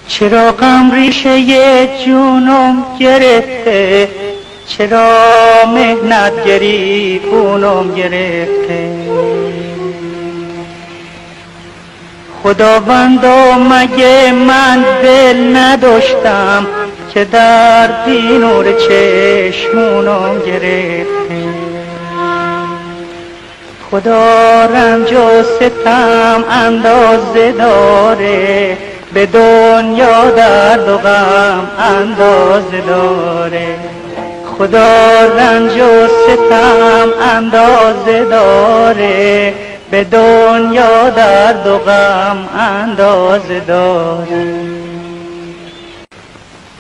چرا غم ریشه جونم گرفته، چرا مهنت گریبونم گرفته. خداوندا مگه من دل نداشتم که دردی نور چشمونم گرفته. خدا رنج و ستم اندازه داره، به دنیا درد و غم اندازه داره. خدا رنج و ستم اندازه داره، به دنیا درد و غم اندازه داره.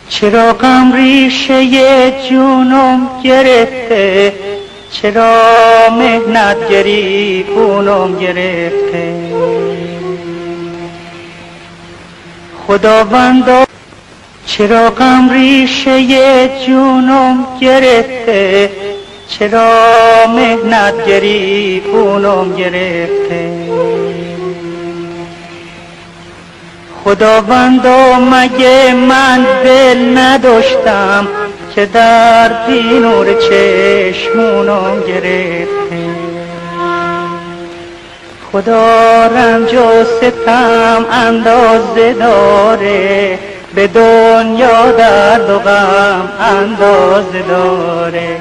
چرا غم ریشه جونم گرفته، چرا مهنت گریبونم گرفته. خداوندا چرا غم ریشه جونم گرفته، چرا مهنت گریبونم گرفته. خداوندا مگه من دل نداشتم که دردی نور چشمونم گرفته. خدا رنج و ستم اندازه داره، به دنیا درد و غم اندازه داره.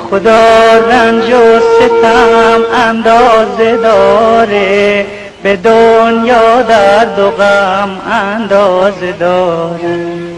خدا رنج و ستم اندازه داره، به دنیا درد و غم اندازه داره.